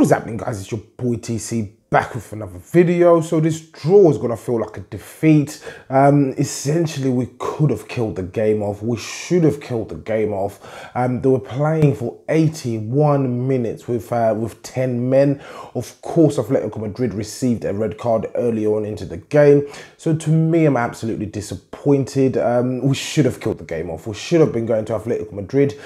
What is happening, guys? It's your boy TC back with another video. So this draw is gonna feel like a defeat. Essentially, we could have killed the game off. We should have killed the game off. They were playing for 81 minutes with 10 men. Of course, Atletico Madrid received a red card early on into the game. So to me, I'm absolutely disappointed. We should have killed the game off. We should have been going to Atletico Madrid,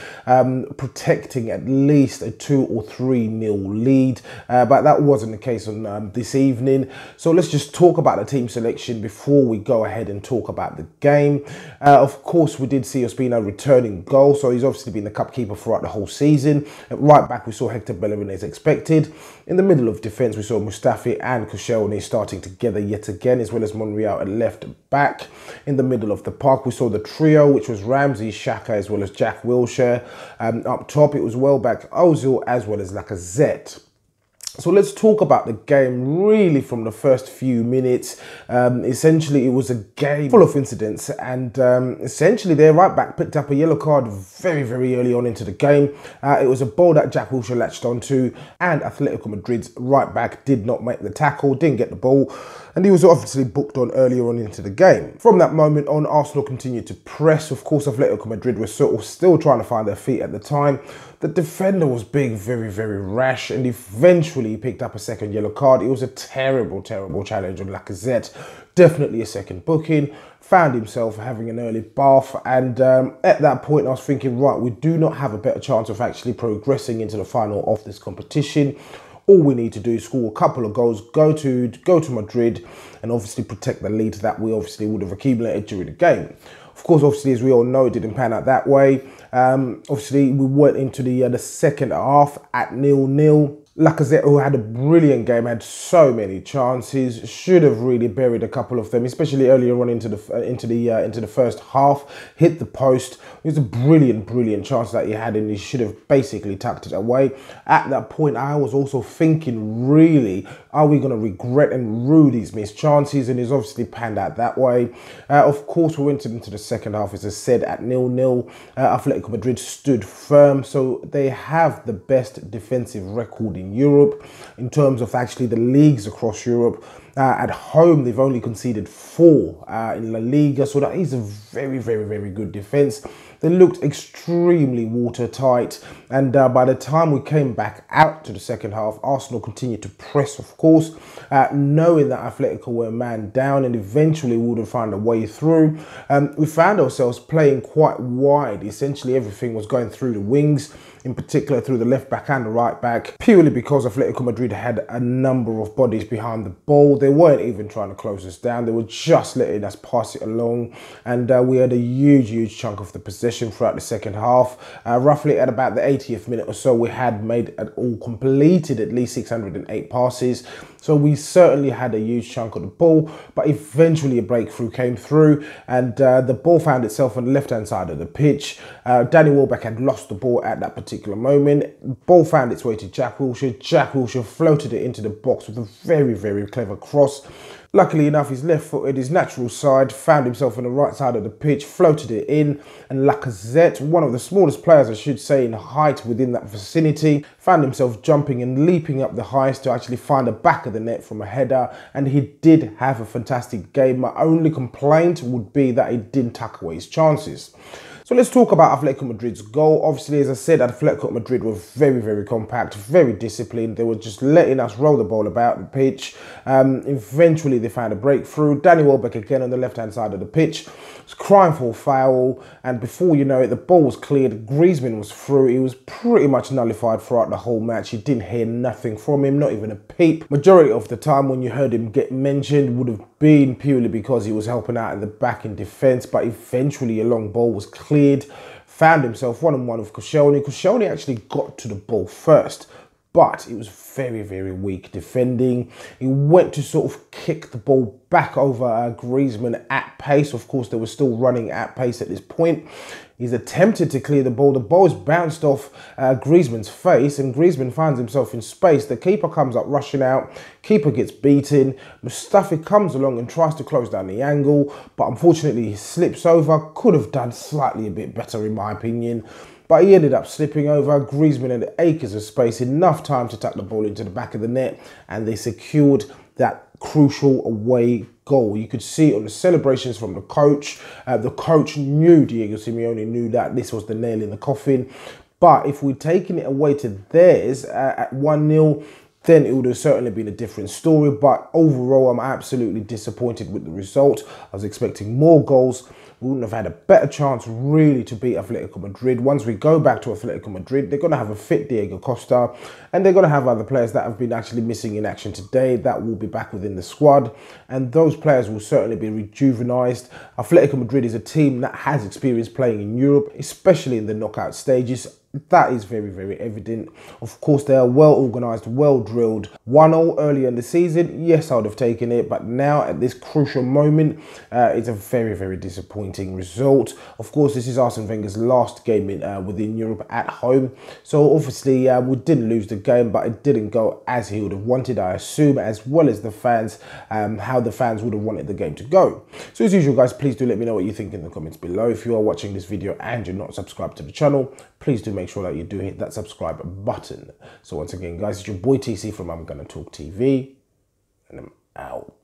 protecting at least a 2 or 3-0 lead. But that wasn't the case on this evening. So let's just talk about the team selection before we go ahead and talk about the game. Of course, we did see Ospina returning goal, so he's obviously been the cup keeper throughout the whole season. At right back, we saw Hector Bellerin as expected. In the middle of defence, we saw Mustafi and Koscielny starting together yet again, as well as Monreal at left back. In the middle of the park, we saw the trio, which was Ramsey, Xhaka, as well as Jack Wilshere. Up top, it was Welbeck, Ozil, as well as Lacazette. So let's talk about the game really from the first few minutes. Essentially, it was a game full of incidents, and essentially their right back picked up a yellow card very early on into the game. It was a ball that Jack Wilshere latched onto, and Atletico Madrid's right back did not make the tackle, didn't get the ball, and he was obviously booked on earlier on into the game. From that moment on, Arsenal continued to press. Of course, Atletico Madrid was sort of still trying to find their feet at the time. The defender was being very rash, and eventually he picked up a second yellow card. It was a terrible challenge on Lacazette. Definitely a second booking. Found himself having an early bath, and at that point I was thinking, right, we do not have a better chance of actually progressing into the final of this competition. All we need to do is score a couple of goals, go to Madrid, and obviously protect the lead that we obviously would have accumulated during the game. Of course, obviously, as we all know, it didn't pan out that way. Obviously, we went into the second half at 0-0. Lacazette, who had a brilliant game, had so many chances, should have really buried a couple of them, especially earlier on into the first half. Hit the post. It was a brilliant chance that he had, and he should have basically tucked it away. At that point, I was also thinking, really, are we going to regret and rue these missed chances? And it's obviously panned out that way. Of course, we went into the second half, as I said, at 0-0. Atletico Madrid stood firm, so they have the best defensive record in Europe in terms of actually the leagues across Europe. At home, they've only conceded 4 in La Liga, so that is a very good defense. They looked extremely watertight, and by the time we came back out to the second half, Arsenal continued to press, of course, knowing that Atletico were man down and eventually would have found a way through. We found ourselves playing quite wide. Essentially, everything was going through the wings, in particular through the left back and the right back, purely because Atletico Madrid had a number of bodies behind the ball. They weren't even trying to close us down. They were just letting us pass it along, and we had a huge chunk of the possession throughout the second half. Roughly at about the 80th minute or so, we had completed at least 608 passes. So we certainly had a huge chunk of the ball, but eventually a breakthrough came through, and the ball found itself on the left-hand side of the pitch. Danny Welbeck had lost the ball at that particular moment. Ball found its way to Jack Wilshere. Jack Wilshere floated it into the box with a very clever cross. Luckily enough, his left foot at his natural side, found himself on the right side of the pitch, floated it in, and Lacazette, one of the smallest players, I should say, in height within that vicinity, found himself jumping and leaping up the highest to actually find the back of the net from a header, and he did have a fantastic game. My only complaint would be that he didn't tuck away his chances. So let's talk about Atletico Madrid's goal. Obviously, as I said, Atletico Madrid were very compact, very disciplined. They were just letting us roll the ball about the pitch. Eventually, they found a breakthrough. Danny Welbeck again on the left-hand side of the pitch was crying for a foul, and before you know it, the ball was cleared. Griezmann was through. He was pretty much nullified throughout the whole match. You didn't hear nothing from him, not even a peep. Majority of the time when you heard him get mentioned would have been purely because he was helping out in the back in defence, but eventually a long ball was cleared. Found himself one-on-one with Koscielny. Koscielny actually got to the ball first, but it was very weak defending. He went to sort of kick the ball back over Griezmann at pace. Of course, they were still running at pace at this point. He's attempted to clear the ball. The ball is bounced off Griezmann's face, and Griezmann finds himself in space. The keeper comes up rushing out. Keeper gets beaten. Mustafi comes along and tries to close down the angle, but unfortunately he slips over. Could have done slightly a bit better in my opinion. but he ended up slipping over. Griezmann had acres of space, enough time to tuck the ball into the back of the net, and they secured that crucial away goal. You could see it on the celebrations from the coach. The coach knew, Diego Simeone knew that this was the nail in the coffin. But if we'd taken it away to theirs at 1-0, then it would have certainly been a different story. But overall, I'm absolutely disappointed with the result. I was expecting more goals. We wouldn't have had a better chance really to beat Atletico Madrid. Once we go back to Atletico Madrid, they're going to have a fit Diego Costa, and they're going to have other players that have been actually missing in action today that will be back within the squad, and those players will certainly be rejuvenized. Atletico Madrid is a team that has experience playing in Europe, especially in the knockout stages. That is very, very evident. Of course, they are well organised, well drilled. 1-0 earlier in the season, yes, I would have taken it. But now, at this crucial moment, it's a very, very disappointing result. Of course, this is Arsène Wenger's last game within Europe at home. So, obviously, we didn't lose the game, but it didn't go as he would have wanted, I assume, as well as the fans, how the fans would have wanted the game to go. So, as usual, guys, please do let me know what you think in the comments below. If you are watching this video and you're not subscribed to the channel, please do make sure that you do hit that subscribe button. So once again, guys, it's your boy TC from I'm Gonna Talk TV, and I'm out.